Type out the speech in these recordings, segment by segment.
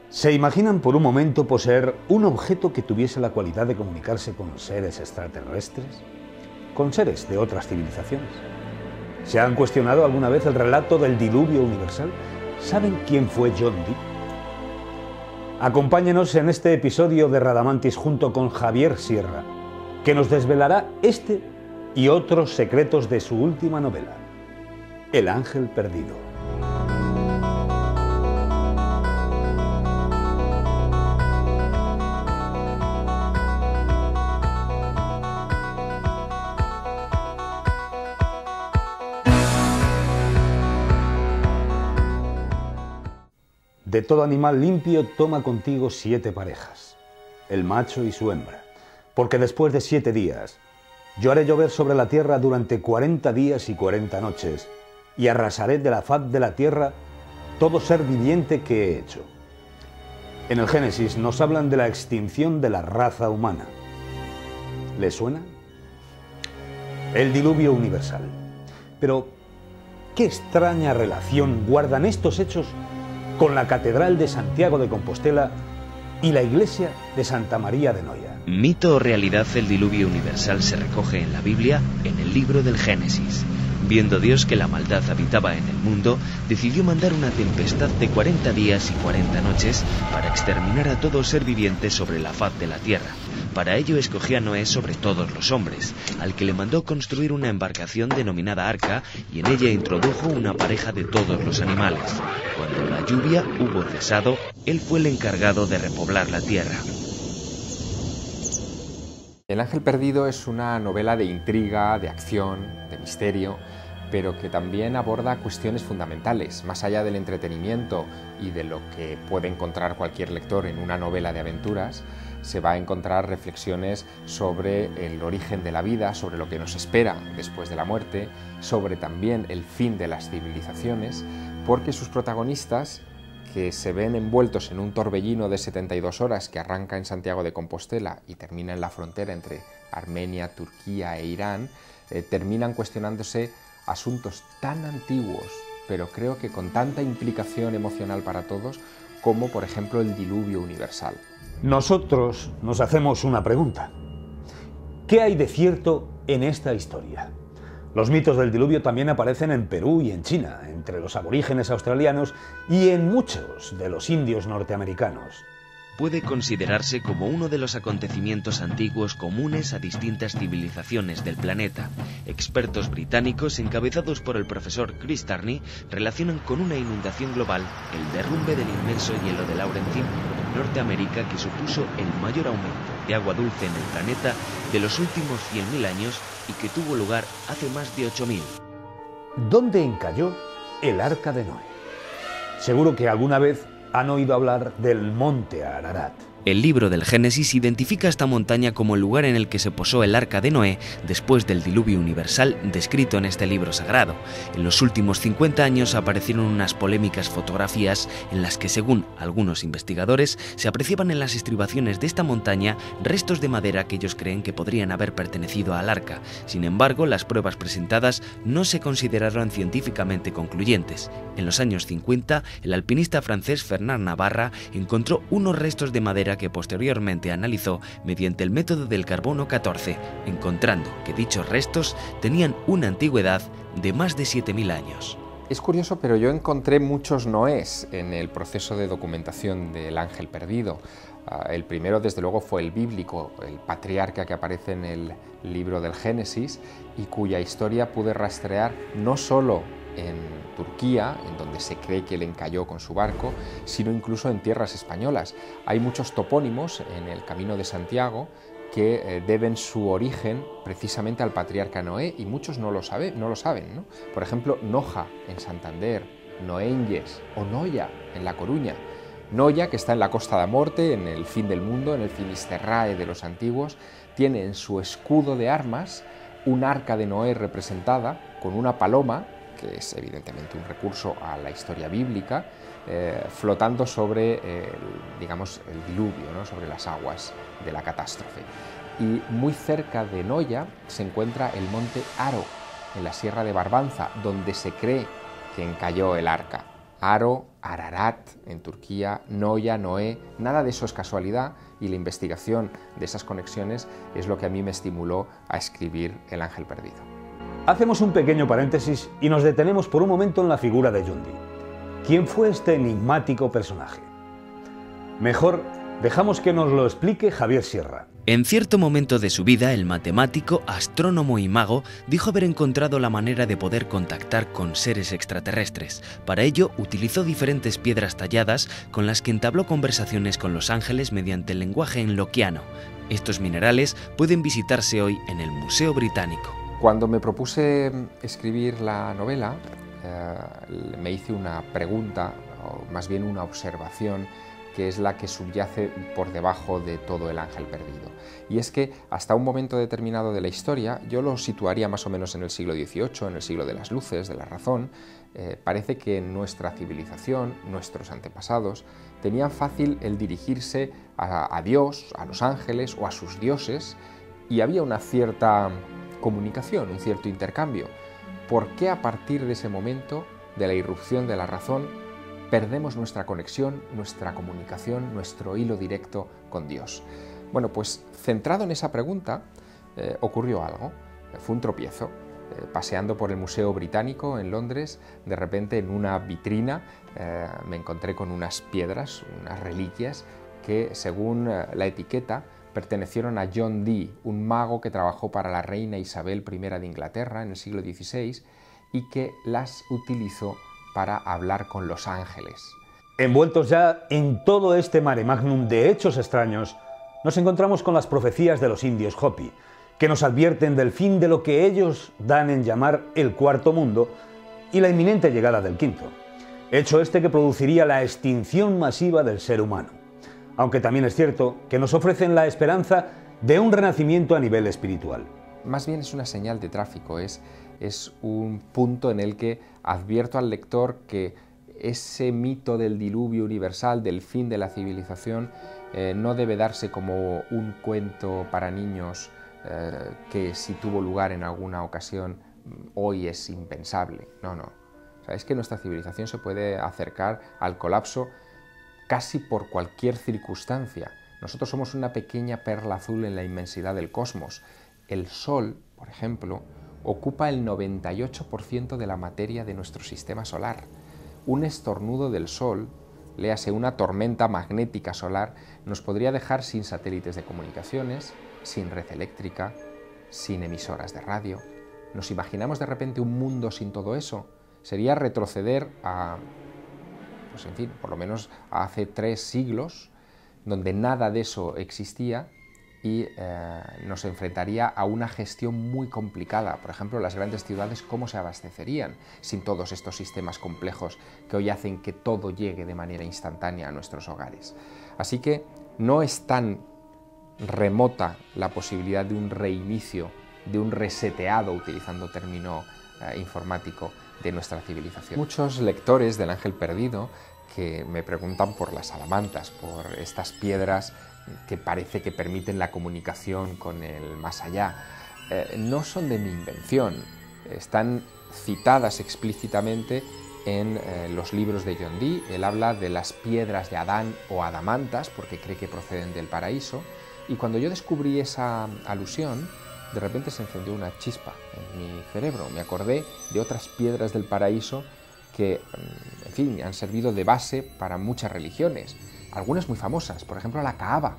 ¿Se imaginan por un momento poseer un objeto que tuviese la cualidad de comunicarse con seres extraterrestres? Con seres de otras civilizaciones. ¿Se han cuestionado alguna vez el relato del diluvio universal? ¿Saben quién fue John Dee? Acompáñenos en este episodio de Radamantis junto con Javier Sierra, que nos desvelará este y otros secretos de su última novela, El Ángel Perdido. De todo animal limpio toma contigo 7 parejas, el macho y su hembra, porque después de 7 días yo haré llover sobre la tierra durante 40 días y 40 noches, y arrasaré de la faz de la tierra todo ser viviente que he hecho. En el Génesis nos hablan de la extinción de la raza humana. ¿Les suena? El diluvio universal. Pero, ¿qué extraña relación guardan estos hechos con la Catedral de Santiago de Compostela y la iglesia de Santa María de Noia? Mito o realidad, el diluvio universal se recoge en la Biblia, en el libro del Génesis. Viendo Dios que la maldad habitaba en el mundo, decidió mandar una tempestad de 40 días y 40 noches para exterminar a todo ser viviente sobre la faz de la tierra. Para ello escogió a Noé sobre todos los hombres, al que le mandó construir una embarcación denominada arca, y en ella introdujo una pareja de todos los animales. Cuando la lluvia hubo cesado, él fue el encargado de repoblar la tierra. El Ángel Perdido es una novela de intriga, de acción, de misterio, pero que también aborda cuestiones fundamentales. Más allá del entretenimiento y de lo que puede encontrar cualquier lector en una novela de aventuras, se va a encontrar reflexiones sobre el origen de la vida, sobre lo que nos espera después de la muerte, sobre también el fin de las civilizaciones, porque sus protagonistas, que se ven envueltos en un torbellino de 72 horas que arranca en Santiago de Compostela y termina en la frontera entre Armenia, Turquía e Irán, terminan cuestionándose asuntos tan antiguos, pero creo que con tanta implicación emocional para todos, como por ejemplo el diluvio universal. Nosotros nos hacemos una pregunta. ¿Qué hay de cierto en esta historia? Los mitos del diluvio también aparecen en Perú y en China, entre los aborígenes australianos y en muchos de los indios norteamericanos. Puede considerarse como uno de los acontecimientos antiguos comunes a distintas civilizaciones del planeta. Expertos británicos, encabezados por el profesor Chris Tarney, relacionan con una inundación global el derrumbe del inmenso hielo de Laurentide en Norteamérica, que supuso el mayor aumento de agua dulce en el planeta de los últimos 100.000 años y que tuvo lugar hace más de 8.000. ¿Dónde encalló el Arca de Noé? Seguro que alguna vez han oído hablar del monte Ararat. El libro del Génesis identifica esta montaña como el lugar en el que se posó el Arca de Noé después del diluvio universal descrito en este libro sagrado. En los últimos 50 años aparecieron unas polémicas fotografías en las que, según algunos investigadores, se apreciaban en las estribaciones de esta montaña restos de madera que ellos creen que podrían haber pertenecido al Arca. Sin embargo, las pruebas presentadas no se consideraron científicamente concluyentes. En los años 50, el alpinista francés Fernand Navarra encontró unos restos de madera que posteriormente analizó mediante el método del carbono 14, encontrando que dichos restos tenían una antigüedad de más de 7.000 años. Es curioso, pero yo encontré muchos Noés en el proceso de documentación del Ángel Perdido. El primero, desde luego, fue el bíblico, el patriarca que aparece en el libro del Génesis y cuya historia pude rastrear no solo en Turquía, en donde se cree que él encalló con su barco, sino incluso en tierras españolas. Hay muchos topónimos en el Camino de Santiago que deben su origen precisamente al patriarca Noé, y muchos no lo saben, ¿no? Por ejemplo, Noja en Santander, Noenyes o Noia en La Coruña. Noia, que está en la Costa da Morte, en el fin del mundo, en el Finisterrae de los antiguos, tiene en su escudo de armas un arca de Noé representada con una paloma, que es evidentemente un recurso a la historia bíblica, flotando sobre, digamos, el diluvio, ¿no? Sobre las aguas de la catástrofe. Y muy cerca de Noia se encuentra el monte Aro, en la Sierra de Barbanza, donde se cree que encalló el arca. Aro, Ararat en Turquía, Noya, Noé, nada de eso es casualidad, y la investigación de esas conexiones es lo que a mí me estimuló a escribir El ángel perdido. Hacemos un pequeño paréntesis y nos detenemos por un momento en la figura de Yundi. ¿Quién fue este enigmático personaje? Mejor dejamos que nos lo explique Javier Sierra. En cierto momento de su vida, el matemático, astrónomo y mago dijo haber encontrado la manera de poder contactar con seres extraterrestres. Para ello, utilizó diferentes piedras talladas con las que entabló conversaciones con los ángeles mediante el lenguaje enloquiano. Estos minerales pueden visitarse hoy en el Museo Británico. Cuando me propuse escribir la novela, me hice una pregunta, o más bien una observación, que es la que subyace por debajo de todo El ángel perdido. Y es que hasta un momento determinado de la historia, yo lo situaría más o menos en el siglo XVIII, en el siglo de las luces, de la razón, parece que nuestra civilización, nuestros antepasados, tenían fácil el dirigirse a Dios, a los ángeles o a sus dioses, y había una cierta comunicación, un cierto intercambio. ¿Por qué a partir de ese momento, de la irrupción de la razón, perdemos nuestra conexión, nuestra comunicación, nuestro hilo directo con Dios? Bueno, pues centrado en esa pregunta, ocurrió algo. Fue un tropiezo. Paseando por el Museo Británico en Londres, de repente en una vitrina me encontré con unas piedras, unas reliquias, que según la etiqueta pertenecieron a John Dee, un mago que trabajó para la reina Isabel I de Inglaterra en el siglo XVI y que las utilizó para hablar con los ángeles. Envueltos ya en todo este mare magnum de hechos extraños, nos encontramos con las profecías de los indios Hopi, que nos advierten del fin de lo que ellos dan en llamar el cuarto mundo y la inminente llegada del quinto, hecho este que produciría la extinción masiva del ser humano. Aunque también es cierto que nos ofrecen la esperanza de un renacimiento a nivel espiritual. Más bien es una señal de tráfico, es un punto en el que advierto al lector que ese mito del diluvio universal, del fin de la civilización, no debe darse como un cuento para niños que si tuvo lugar en alguna ocasión hoy es impensable. No, no. O sea, es que nuestra civilización se puede acercar al colapso casi por cualquier circunstancia. Nosotros somos una pequeña perla azul en la inmensidad del cosmos. El Sol, por ejemplo, ocupa el 98% de la materia de nuestro sistema solar. Un estornudo del Sol, léase una tormenta magnética solar, nos podría dejar sin satélites de comunicaciones, sin red eléctrica, sin emisoras de radio. ¿Nos imaginamos de repente un mundo sin todo eso? Sería retroceder a, pues en fin, por lo menos a hace 3 siglos, donde nada de eso existía, y nos enfrentaría a una gestión muy complicada. Por ejemplo, las grandes ciudades, ¿cómo se abastecerían sin todos estos sistemas complejos que hoy hacen que todo llegue de manera instantánea a nuestros hogares? Así que no es tan remota la posibilidad de un reinicio, de un reseteado, utilizando término informático, de nuestra civilización. Muchos lectores del Ángel Perdido que me preguntan por las salamantas, por estas piedras que parece que permiten la comunicación con el más allá. No son de mi invención, están citadas explícitamente en los libros de John Dee. Él habla de las piedras de Adán o adamantas, porque cree que proceden del paraíso, y cuando yo descubrí esa alusión, de repente se encendió una chispa en mi cerebro. Me acordé de otras piedras del paraíso que, en fin, han servido de base para muchas religiones, algunas muy famosas, por ejemplo la Kaaba.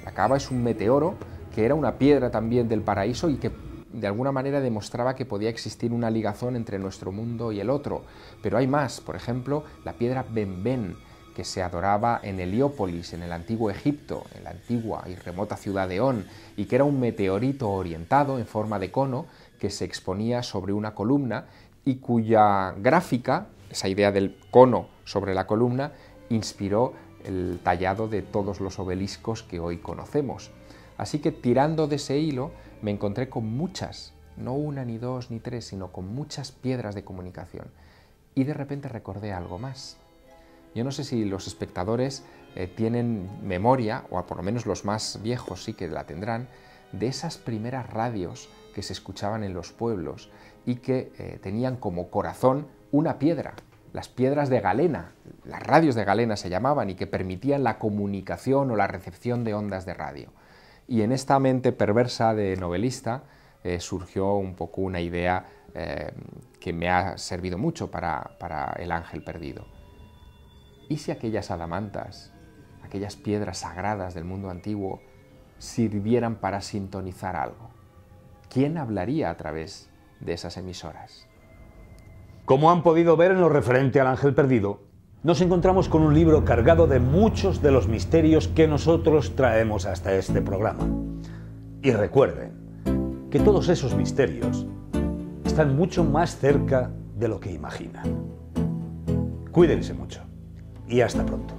La Kaaba es un meteoro que era una piedra también del paraíso y que de alguna manera demostraba que podía existir una ligazón entre nuestro mundo y el otro. Pero hay más, por ejemplo, la piedra Benben, que se adoraba en Heliópolis, en el antiguo Egipto, en la antigua y remota ciudad de On, y que era un meteorito orientado en forma de cono que se exponía sobre una columna y cuya gráfica, esa idea del cono sobre la columna, inspiró el tallado de todos los obeliscos que hoy conocemos. Así que tirando de ese hilo me encontré con muchas, no una, ni dos, ni tres, sino con muchas piedras de comunicación. Y de repente recordé algo más. Yo no sé si los espectadores tienen memoria, o por lo menos los más viejos sí que la tendrán, de esas primeras radios que se escuchaban en los pueblos y que tenían como corazón una piedra. las piedras de galena, las radios de galena se llamaban, y que permitían la comunicación o la recepción de ondas de radio. Y en esta mente perversa de novelista surgió un poco una idea que me ha servido mucho para El ángel perdido. ¿Y si aquellas adamantas, aquellas piedras sagradas del mundo antiguo, sirvieran para sintonizar algo? ¿Quién hablaría a través de esas emisoras? Como han podido ver en lo referente al ángel perdido, nos encontramos con un libro cargado de muchos de los misterios que nosotros traemos hasta este programa. Y recuerden que todos esos misterios están mucho más cerca de lo que imaginan. Cuídense mucho y hasta pronto.